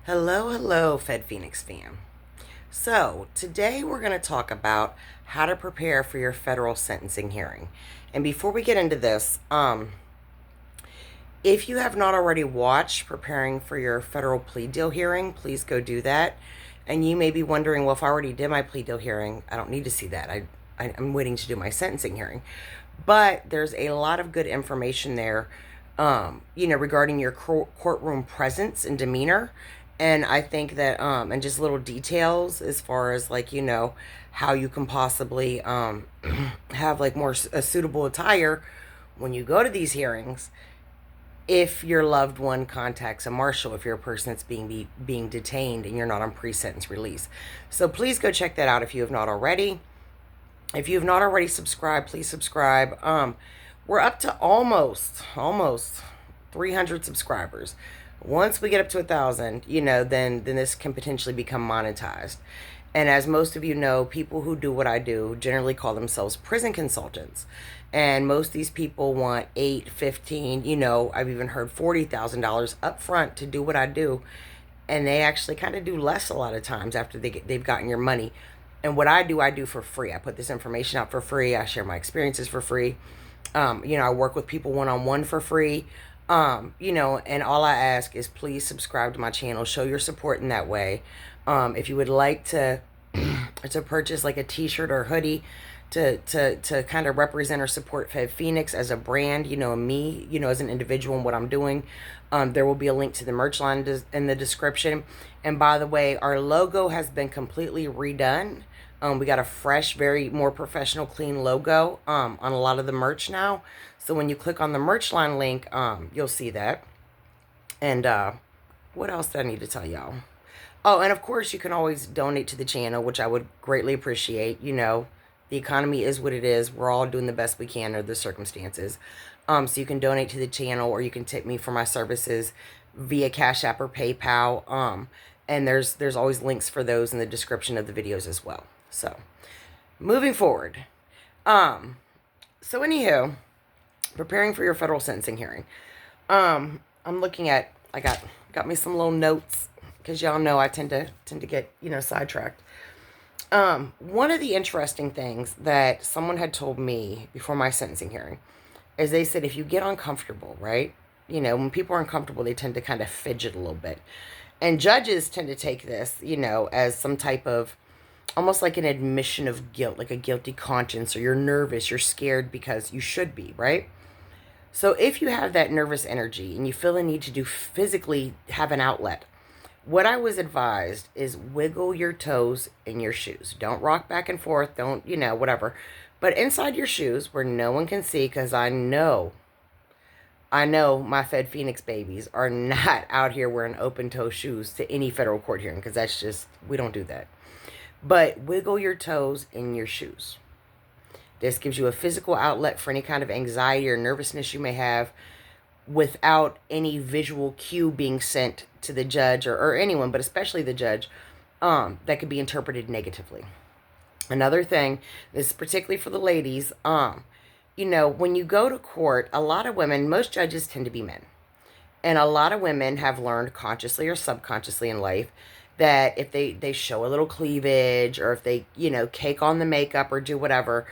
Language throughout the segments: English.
Hello, FedPhoenix fam. So, today we're going to talk about how to prepare for your federal sentencing hearing. And before we get into this, if you have not already watched Preparing for Your Federal Plea Deal Hearing, please go do that. And you may be wondering, well, if I already did my plea deal hearing, I don't need to see that. I'm waiting to do my sentencing hearing. But there's a lot of good information there, regarding your courtroom presence and demeanor. And I think that, and just little details as far as like, how you can possibly have like more a suitable attire when you go to these hearings if your loved one contacts a marshal, if you're a person that's being detained and you're not on pre-sentence release. So please go check that out if you have not already. If you have not already subscribed, please subscribe. We're up to almost 300 subscribers. Once we get up to 1,000, then this can potentially become monetized. And as most of you know, people who do what I do generally call themselves prison consultants. And most of these people want 8, 15, I've even heard $40,000 up front to do what I do. And they actually kind of do less a lot of times after they've gotten your money. And what I do for free. I put this information out for free. I share my experiences for free. I work with people one-on-one for free. And all I ask is please subscribe to my channel. Show your support in that way. If you would like to to purchase like a t-shirt or hoodie to kind of represent or support FedPhoenix as a brand, me, as an individual and what I'm doing, there will be a link to the merch line in the description. And by the way, our logo has been completely redone. We got a fresh, very more professional, clean logo on a lot of the merch now. So when you click on the merch line link, you'll see that. And what else do I need to tell y'all? Oh, and of course, you can always donate to the channel, which I would greatly appreciate. The economy is what it is. We're all doing the best we can under the circumstances. So you can donate to the channel, or you can tip me for my services via Cash App or PayPal. And there's always links for those in the description of the videos as well. So, moving forward. So anywho, preparing for your federal sentencing hearing. I'm looking at, I got me some little notes, because y'all know I tend to get, sidetracked. One of the interesting things that someone had told me before my sentencing hearing is they said, if you get uncomfortable, right? When people are uncomfortable, they tend to kind of fidget a little bit. And judges tend to take this, as some type of, almost like an admission of guilt, like a guilty conscience, or you're nervous, you're scared, because you should be, right? So if you have that nervous energy and you feel the need to physically have an outlet, what I was advised is wiggle your toes in your shoes. Don't rock back and forth. Don't, whatever. But inside your shoes where no one can see, because I know my FedPhoenix babies are not out here wearing open-toe shoes to any federal court hearing, because that's just, we don't do that. But wiggle your toes in your shoes. This gives you a physical outlet for any kind of anxiety or nervousness you may have, without any visual cue being sent to the judge or anyone, but especially the judge, that could be interpreted negatively. Another thing, this is particularly for the ladies, when you go to court, a lot of women, most judges tend to be men. And a lot of women have learned consciously or subconsciously in life that if they show a little cleavage, or if they, cake on the makeup or do whatever,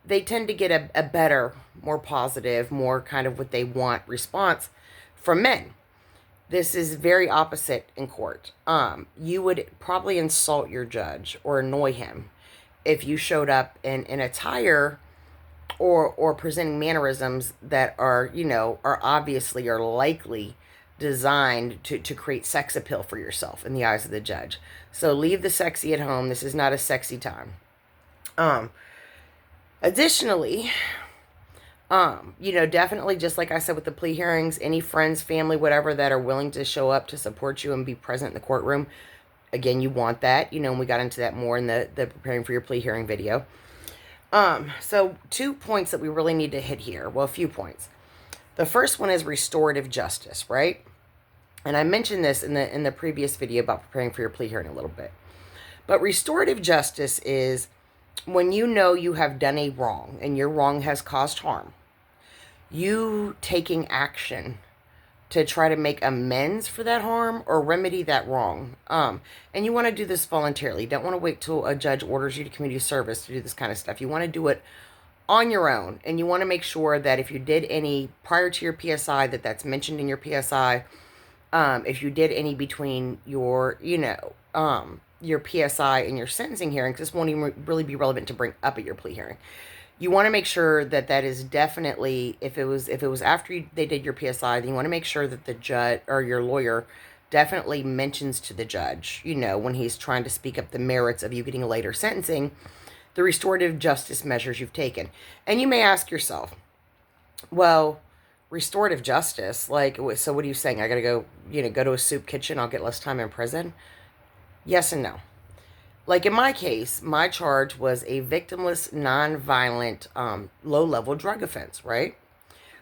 they tend to get a better, more positive, more kind of what they want response from men. This is very opposite in court. You would probably insult your judge or annoy him if you showed up in attire or presenting mannerisms that are, are obviously or likely designed to create sex appeal for yourself in the eyes of the judge. So leave the sexy at home. This is not a sexy time. Additionally, definitely, just like I said with the plea hearings, any friends, family, whatever, that are willing to show up to support you and be present in the courtroom, again, you want that, and we got into that more in the preparing for your plea hearing video. So 2 points that we really need to hit here. Well, a few points. The first one is restorative justice, right? And I mentioned this in the previous video about preparing for your plea hearing a little bit. But restorative justice is when you have done a wrong and your wrong has caused harm, you taking action to try to make amends for that harm or remedy that wrong. And you want to do this voluntarily. You don't want to wait till a judge orders you to community service to do this kind of stuff. You want to do it on your own, and you want to make sure that if you did any prior to your PSI, that's mentioned in your PSI. If you did any between your, your PSI and your sentencing hearing, because this won't even really be relevant to bring up at your plea hearing. You want to make sure that is definitely, if it was after they did your PSI, then you want to make sure that the judge or your lawyer definitely mentions to the judge, when he's trying to speak up the merits of you getting a later sentencing, the restorative justice measures you've taken. And you may ask yourself, well, restorative justice, so what are you saying? I gotta go, go to a soup kitchen, I'll get less time in prison? Yes and no. Like in my case, my charge was a victimless, non-violent, low-level drug offense, right?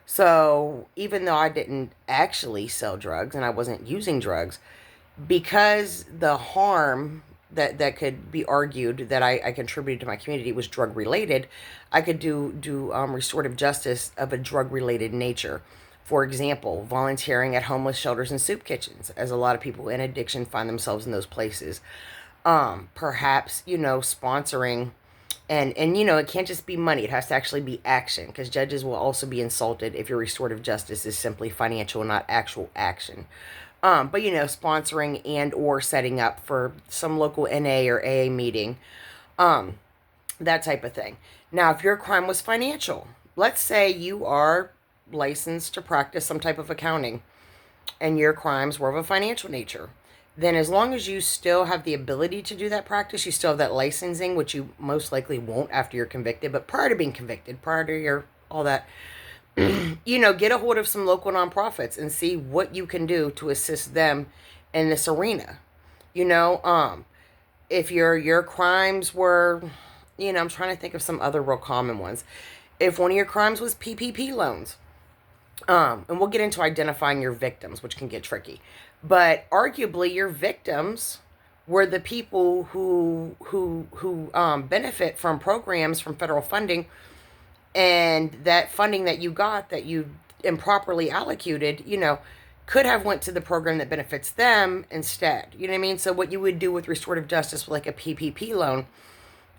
So even though I didn't actually sell drugs and I wasn't using drugs, because the harm that could be argued that I contributed to my community was drug-related, I could do restorative justice of a drug-related nature. For example, volunteering at homeless shelters and soup kitchens, as a lot of people in addiction find themselves in those places. Perhaps, sponsoring, and it can't just be money. It has to actually be action, because judges will also be insulted if your restorative justice is simply financial and not actual action. But, sponsoring and or setting up for some local NA or AA meeting, that type of thing. Now, if your crime was financial, let's say you are licensed to practice some type of accounting and your crimes were of a financial nature, then as long as you still have the ability to do that practice, you still have that licensing, which you most likely won't after you're convicted, but prior to being convicted, prior to your all that, get a hold of some local nonprofits and see what you can do to assist them in this arena. If your crimes were, I'm trying to think of some other real common ones. If one of your crimes was PPP loans, and we'll get into identifying your victims, which can get tricky. But arguably, your victims were the people who benefit from programs from federal funding, and that funding that you got that you improperly allocated, could have went to the program that benefits them instead. You know what I mean? So what you would do with restorative justice, like a PPP loan,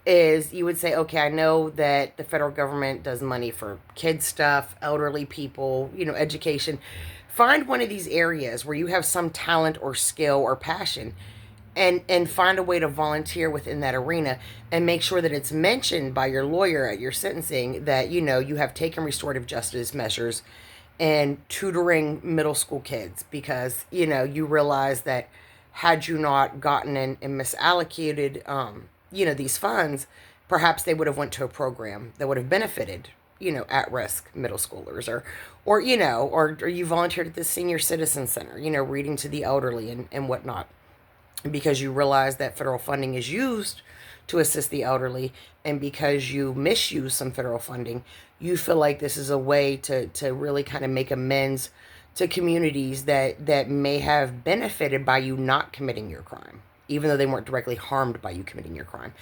is you would say, okay, I know that the federal government does money for kids stuff, elderly people, education. Find one of these areas where you have some talent or skill or passion, and find a way to volunteer within that arena, and make sure that it's mentioned by your lawyer at your sentencing that, you have taken restorative justice measures and tutoring middle school kids, because, you realize that had you not gotten and misallocated, these funds, perhaps they would have went to a program that would have benefited, at-risk middle schoolers, or you volunteered at the senior citizen center, reading to the elderly and whatnot, because you realize that federal funding is used to assist the elderly, and because you misuse some federal funding, you feel like this is a way to really kind of make amends to communities that may have benefited by you not committing your crime, even though they weren't directly harmed by you committing your crime.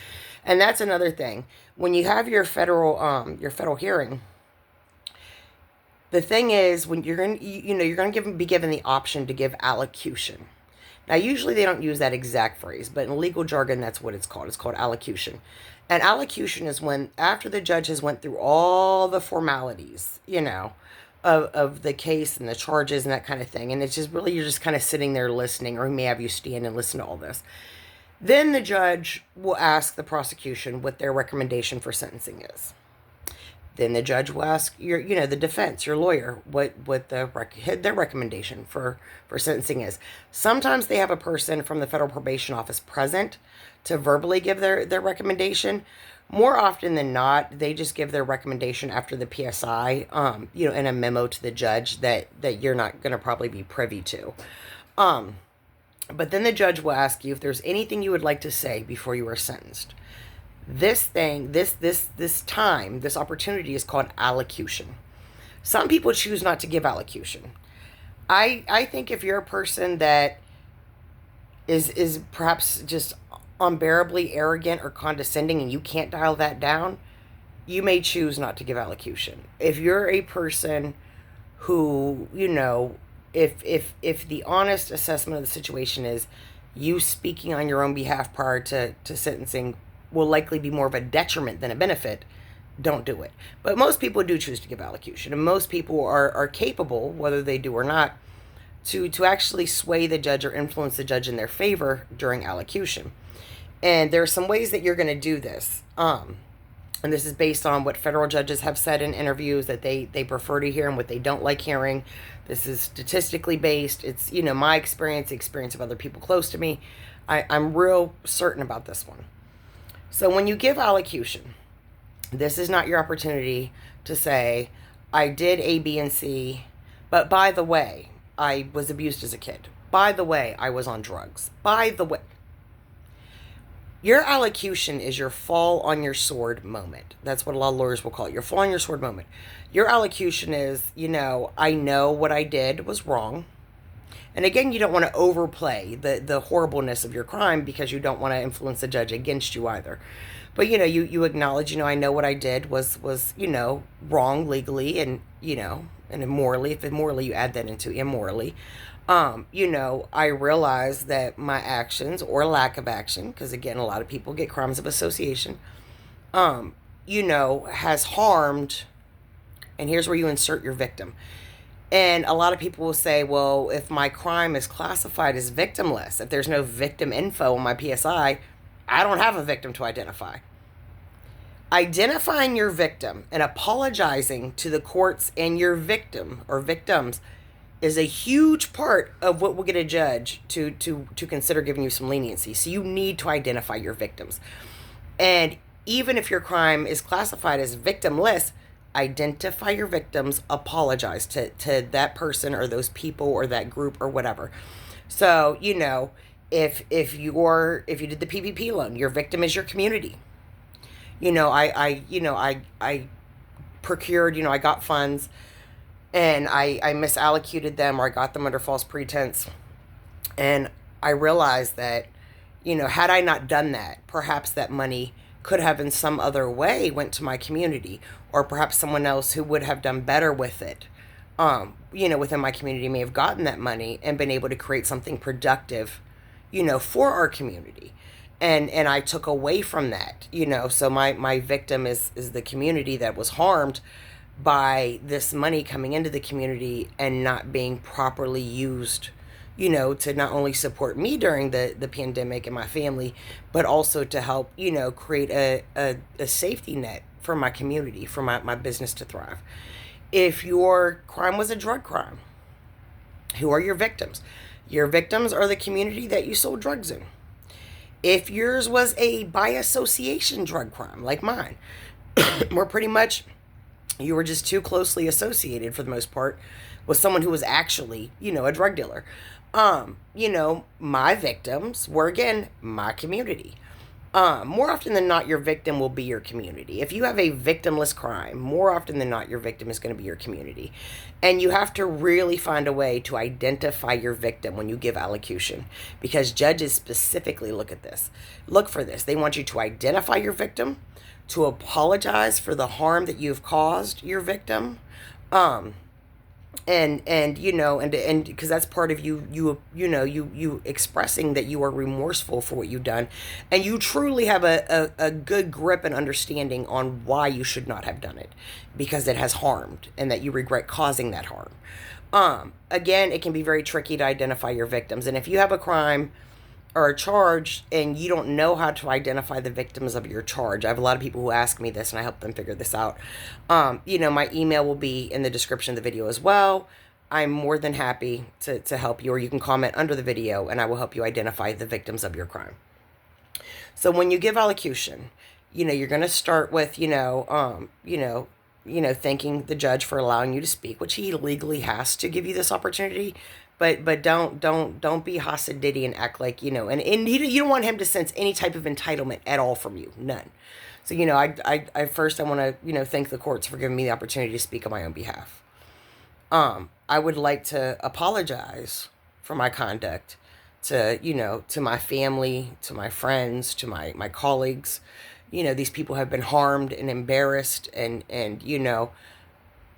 And that's another thing. When you have your federal hearing, the thing is, when you're going to be given the option to give allocution. Now, usually they don't use that exact phrase, but in legal jargon, that's what it's called. It's called allocution. And allocution is when, after the judge has went through all the formalities, of the case and the charges and that kind of thing, and it's just really, you're just kind of sitting there listening, or he may have you stand and listen to all this. Then the judge will ask the prosecution what their recommendation for sentencing is. Then the judge will ask the defense, your lawyer, what their recommendation for sentencing is. Sometimes they have a person from the Federal Probation Office present to verbally give their recommendation. More often than not, they just give their recommendation after the PSI, in a memo to the judge that you're not going to probably be privy to. But then the judge will ask you if there's anything you would like to say before you are sentenced. This opportunity is called allocution. Some people choose not to give allocution. I think if you're a person that is perhaps just unbearably arrogant or condescending and you can't dial that down, you may choose not to give allocution. If you're a person who, if the honest assessment of the situation is you speaking on your own behalf prior to sentencing will likely be more of a detriment than a benefit, don't do it. But most people do choose to give allocution, and most people are capable, whether they do or not, to actually sway the judge or influence the judge in their favor during allocution. And there are some ways that you're going to do this. And this is based on what federal judges have said in interviews that they prefer to hear and what they don't like hearing. This is statistically based. It's, my experience, the experience of other people close to me. I'm real certain about this one. So when you give allocution, this is not your opportunity to say, I did A, B, and C, but by the way, I was abused as a kid. By the way, I was on drugs. By the way. Your allocution is your fall on your sword moment. That's what a lot of lawyers will call it, your fall on your sword moment. Your allocution is, I know what I did was wrong. And again, you don't want to overplay the horribleness of your crime because you don't want to influence the judge against you either. But, you acknowledge, I know what I did was wrong legally and, and immorally. If immorally, you add that into immorally. I realize that my actions or lack of action, because again, a lot of people get crimes of association, has harmed, and here's where you insert your victim. And a lot of people will say, well, if my crime is classified as victimless, if there's no victim info on my PSI, I don't have a victim to identify. Identifying your victim and apologizing to the courts and your victim or victims is a huge part of what will get a judge to consider giving you some leniency. So you need to identify your victims. And even if your crime is classified as victimless, identify your victims, apologize to that person or those people or that group or whatever. So, if you did the PPP loan, your victim is your community. I procured, I got funds and I misallocated them, or I got them under false pretense. And I realized that, had I not done that, perhaps that money could have in some other way went to my community, or perhaps someone else who would have done better with it, within my community may have gotten that money and been able to create something productive, for our community. And I took away from that, so my victim is the community that was harmed by this money coming into the community and not being properly used, to not only support me during the pandemic and my family, but also to help, create a safety net for my community, for my business to thrive. If your crime was a drug crime, who are your victims? Your victims are the community that you sold drugs in. If yours was a by association drug crime, like mine, where pretty much you were just too closely associated for the most part with someone who was actually, a drug dealer. My victims were, again, my community. More often than not, your victim will be your community. If you have a victimless crime, more often than not, your victim is going to be your community. And you have to really find a way to identify your victim when you give allocution, because judges specifically look for this. They want you to identify your victim, to apologize for the harm that you've caused your victim, and because that's part of you expressing that you are remorseful for what you've done, and you truly have a good grip and understanding on why you should not have done it, because it has harmed and that you regret causing that harm. Again, it can be very tricky to identify your victims, and if you have a crime or a charge and you don't know how to identify the victims of your charge, I have a lot of people who ask me this and I help them figure this out. My email will be in the description of the video as well. I'm more than happy to help you, or you can comment under the video and I will help you identify the victims of your crime. So when you give allocution, you're going to start with, thanking the judge for allowing you to speak, which he legally has to give you this opportunity. But don't be Hasidity and act like, and you don't want him to sense any type of entitlement at all from you. None. So, I first want to, thank the courts for giving me the opportunity to speak on my own behalf. I would like to apologize for my conduct to my family, to my friends, to my colleagues. These people have been harmed and embarrassed, and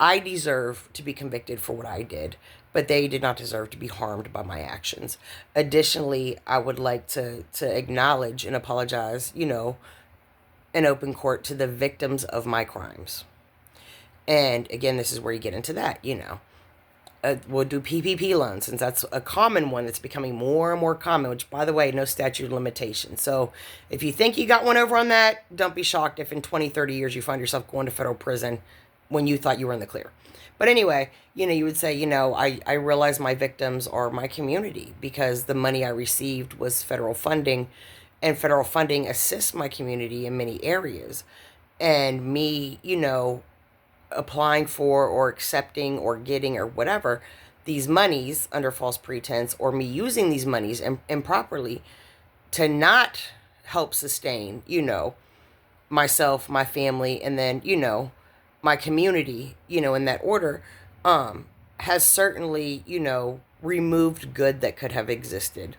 I deserve to be convicted for what I did. but they did not deserve to be harmed by my actions. Additionally, I would like to acknowledge and apologize, in open court to the victims of my crimes. And again, this is where you get into that, we'll do PPP loans, since that's a common one that's becoming more and more common, which, by the way, no statute of limitation. So if you think you got one over on that, don't be shocked if in 20, 30 years you find yourself going to federal prison when you thought you were in the clear. But anyway, you would say, I realize my victims are my community because the money I received was federal funding, and federal funding assists my community in many areas. And me, applying for or accepting or getting or whatever these monies under false pretense, or me using these monies improperly to not help sustain, myself, my family, and then, my community, in that order, has certainly, removed good that could have existed.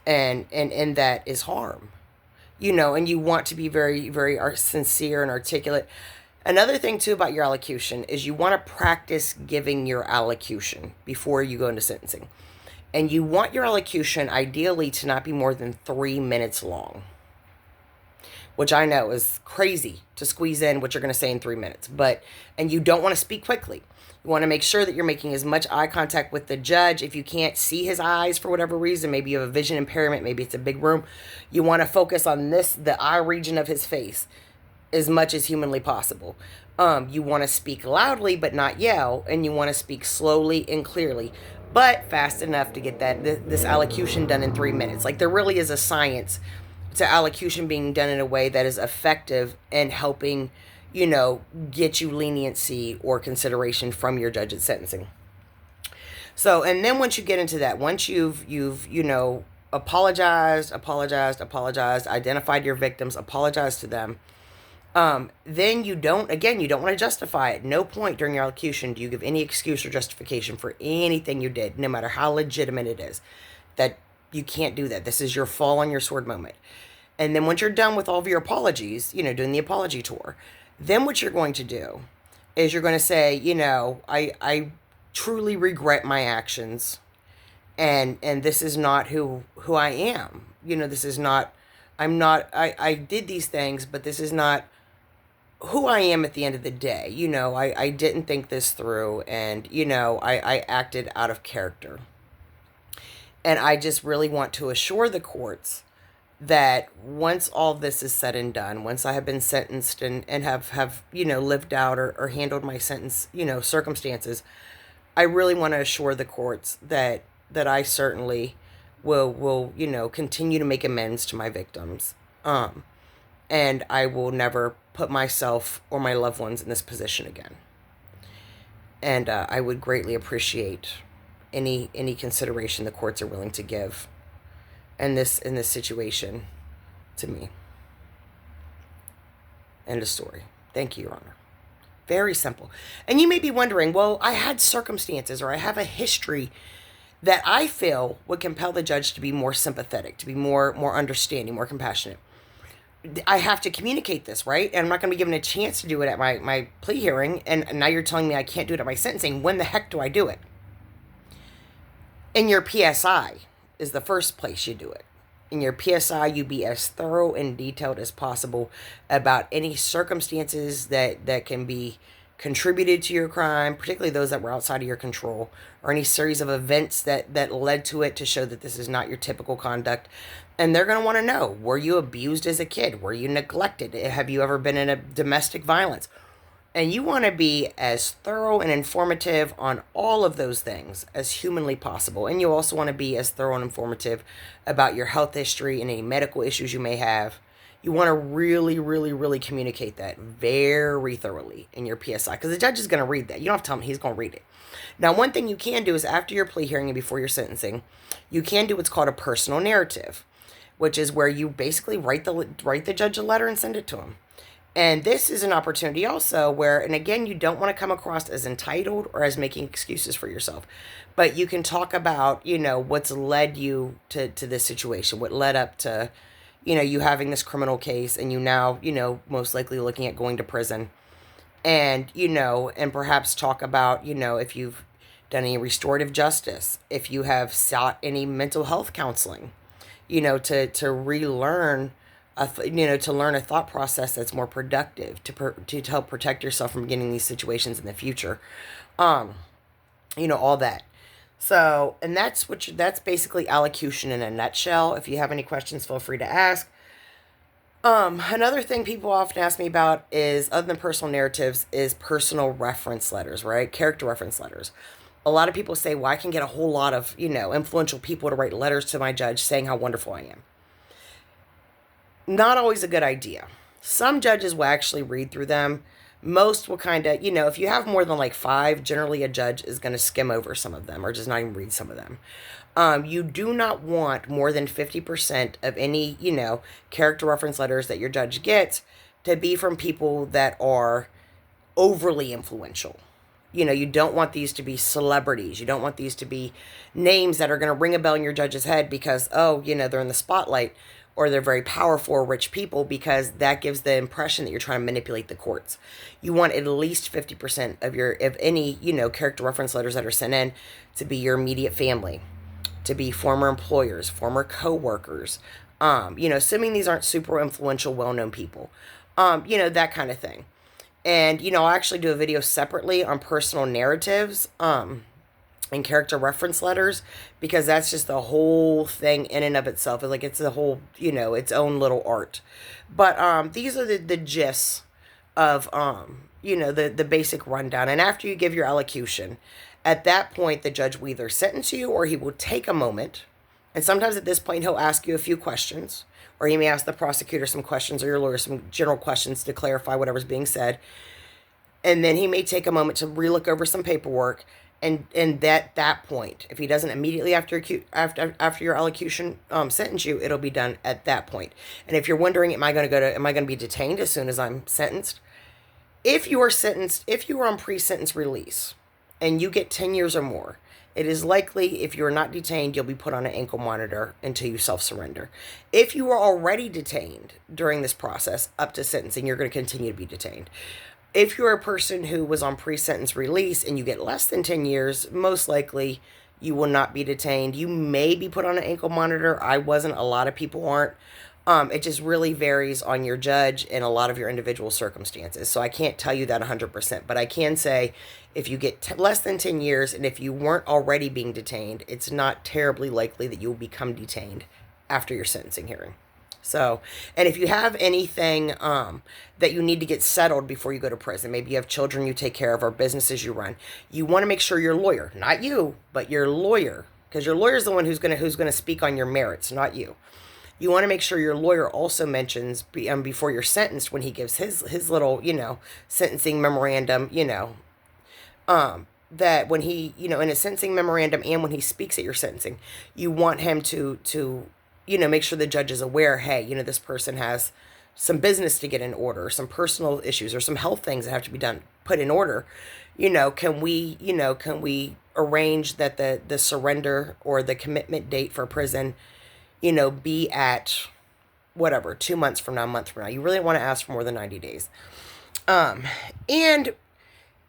And that is harm, and you want to be very, very sincere and articulate. Another thing too about your allocution is you want to practice giving your allocution before you go into sentencing. And you want your allocution ideally to not be more than 3 minutes long, which I know is crazy to squeeze in what you're going to say in 3 minutes. And you don't want to speak quickly. You want to make sure that you're making as much eye contact with the judge. If you can't see his eyes for whatever reason, maybe you have a vision impairment, maybe it's a big room, you want to focus on the eye region of his face as much as humanly possible. You want to speak loudly but not yell, and you want to speak slowly and clearly, but fast enough to get this allocution done in 3 minutes. Like, there really is a science to allocution being done in a way that is effective and helping, get you leniency or consideration from your judge at sentencing. So, and then once you get into that, once you've apologized, identified your victims, apologized to them, then you don't want to justify it. No point during your allocution do you give any excuse or justification for anything you did, no matter how legitimate it is. That you can't do that. This is your fall on your sword moment. And then once you're done with all of your apologies, doing the apology tour, then what you're going to do is you're going to say, I truly regret my actions, and this is not who I am. This is not, I did these things, but this is not who I am at the end of the day. I didn't think this through, and, I acted out of character. And I just really want to assure the courts that once all this is said and done, once I have been sentenced and have lived out or handled my sentence, circumstances, I really want to assure the courts that I certainly will continue to make amends to my victims. And I will never put myself or my loved ones in this position again. And I would greatly appreciate any consideration the courts are willing to give in this situation to me. End of story. Thank you, Your Honor. Very simple. And you may be wondering, well, I had circumstances or I have a history that I feel would compel the judge to be more sympathetic, to be more understanding, more compassionate. I have to communicate this, right? And I'm not going to be given a chance to do it at my plea hearing. And now you're telling me I can't do it at my sentencing. When the heck do I do it? In your PSI is the first place you do it. In your PSI, you be as thorough and detailed as possible about any circumstances that can be contributed to your crime, particularly those that were outside of your control, or any series of events that led to it, to show that this is not your typical conduct. And they're going to want to know, were you abused as a kid? Were you neglected? Have you ever been in a domestic violence? And you want to be as thorough and informative on all of those things as humanly possible. And you also want to be as thorough and informative about your health history and any medical issues you may have. You want to really, really, really communicate that very thoroughly in your PSI, because the judge is going to read that. You don't have to tell him, he's going to read it. Now, one thing you can do is after your plea hearing and before your sentencing, you can do what's called a personal narrative, which is where you basically write the judge a letter and send it to him. And this is an opportunity also where, and again, you don't want to come across as entitled or as making excuses for yourself, but you can talk about, what's led you to this situation, what led up to, you having this criminal case, and you now, most likely looking at going to prison, and, and perhaps talk about, if you've done any restorative justice, if you have sought any mental health counseling, to relearn, to learn a thought process that's more productive, to help protect yourself from getting these situations in the future, all that. So, and that's basically allocution in a nutshell. If you have any questions, feel free to ask. Another thing people often ask me about is, other than personal narratives, is personal reference letters, right? Character reference letters. A lot of people say, well, I can get a whole lot of, influential people to write letters to my judge saying how wonderful I am. Not always a good idea. Some judges will actually read through them. Most will kind of, if you have more than like 5, generally a judge is going to skim over some of them or just not even read some of them. You do not want more than 50% of any, character reference letters that your judge gets to be from people that are overly influential. You don't want these to be celebrities. You don't want these to be names that are going to ring a bell in your judge's head because, they're in the spotlight, or they're very powerful or rich people, because that gives the impression that you're trying to manipulate the courts. You want at least 50% of any, character reference letters that are sent in to be your immediate family, to be former employers, former co-workers, assuming these aren't super influential, well-known people, that kind of thing. And, I'll actually do a video separately on personal narratives, and character reference letters, because that's just the whole thing in and of itself. It's a whole, its own little art. But these are the gists of, the basic rundown. And after you give your allocution, at that point, the judge will either sentence you, or he will take a moment. And sometimes at this point, he'll ask you a few questions, or he may ask the prosecutor some questions, or your lawyer some general questions to clarify whatever's being said. And then he may take a moment to relook over some paperwork. And at that point, if he doesn't immediately after your allocution sentence you, it'll be done at that point. And if you're wondering, am I going to be detained as soon as I'm sentenced? If you are on pre-sentence release and you get 10 years or more, it is likely, if you're not detained, you'll be put on an ankle monitor until you self-surrender. If you are already detained during this process up to sentencing, you're going to continue to be detained. If you're a person who was on pre-sentence release and you get less than 10 years, most likely you will not be detained. You may be put on an ankle monitor. I wasn't. A lot of people aren't. It just really varies on your judge and a lot of your individual circumstances. So I can't tell you that 100%. But I can say, if you get less than 10 years and if you weren't already being detained, it's not terribly likely that you will become detained after your sentencing hearing. So, and if you have anything that you need to get settled before you go to prison, maybe you have children you take care of or businesses you run, you want to make sure your lawyer, not you, but your lawyer, because your lawyer is the one who's going to speak on your merits, not you. You want to make sure your lawyer also mentions before you're sentenced, when he gives his little, sentencing memorandum, that when he, in a sentencing memorandum and when he speaks at your sentencing, you want him to make sure the judge is aware, hey, this person has some business to get in order, some personal issues, or some health things that have to be put in order. Can we arrange that the surrender or the commitment date for prison, be at whatever, 2 months from now, a month from now. You really don't want to ask for more than 90 days. And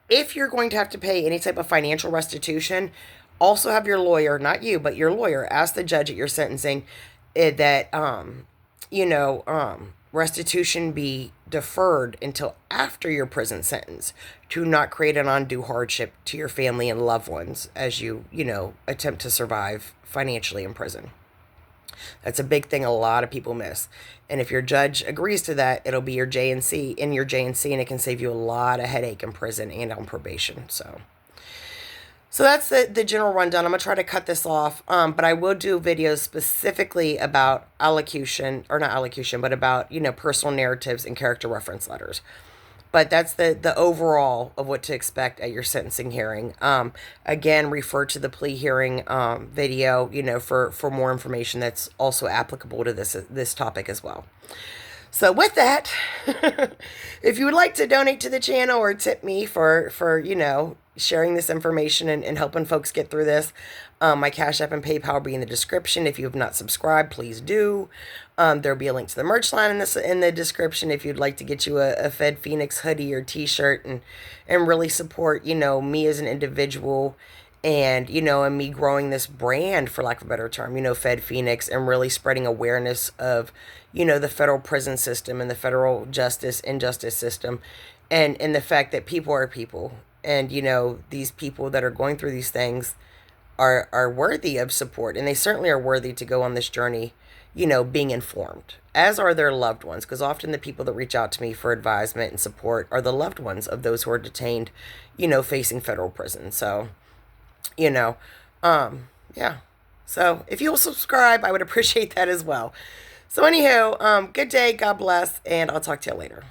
if you're going to have to pay any type of financial restitution, also have your lawyer, not you, but your lawyer, ask the judge at your sentencing that, restitution be deferred until after your prison sentence, to not create an undue hardship to your family and loved ones as you, attempt to survive financially in prison. That's a big thing a lot of people miss. And if your judge agrees to that, it'll be your J&C, and it can save you a lot of headache in prison and on probation. So that's the general rundown. I'm going to try to cut this off, but I will do videos specifically about allocution, or not allocution, but about, personal narratives and character reference letters. But that's the overall of what to expect at your sentencing hearing. Again, refer to the plea hearing video, for more information that's also applicable to this topic as well. So with that, if you would like to donate to the channel or tip me for sharing this information and helping folks get through this, my Cash App and PayPal will be in the description. If you have not subscribed, please do. There'll be a link to the merch line in the description if you'd like to get you a FedPhoenix hoodie or t-shirt and really support, me as an individual and and me growing this brand, for lack of a better term, FedPhoenix, and really spreading awareness of the federal prison system and the federal justice and justice system, and the fact that people are people, and these people that are going through these things are worthy of support, and they certainly are worthy to go on this journey, being informed, as are their loved ones, because often the people that reach out to me for advisement and support are the loved ones of those who are detained, facing federal prison. So, you know, yeah. So if you'll subscribe, I would appreciate that as well. So, anywho, good day, God bless, and I'll talk to you later.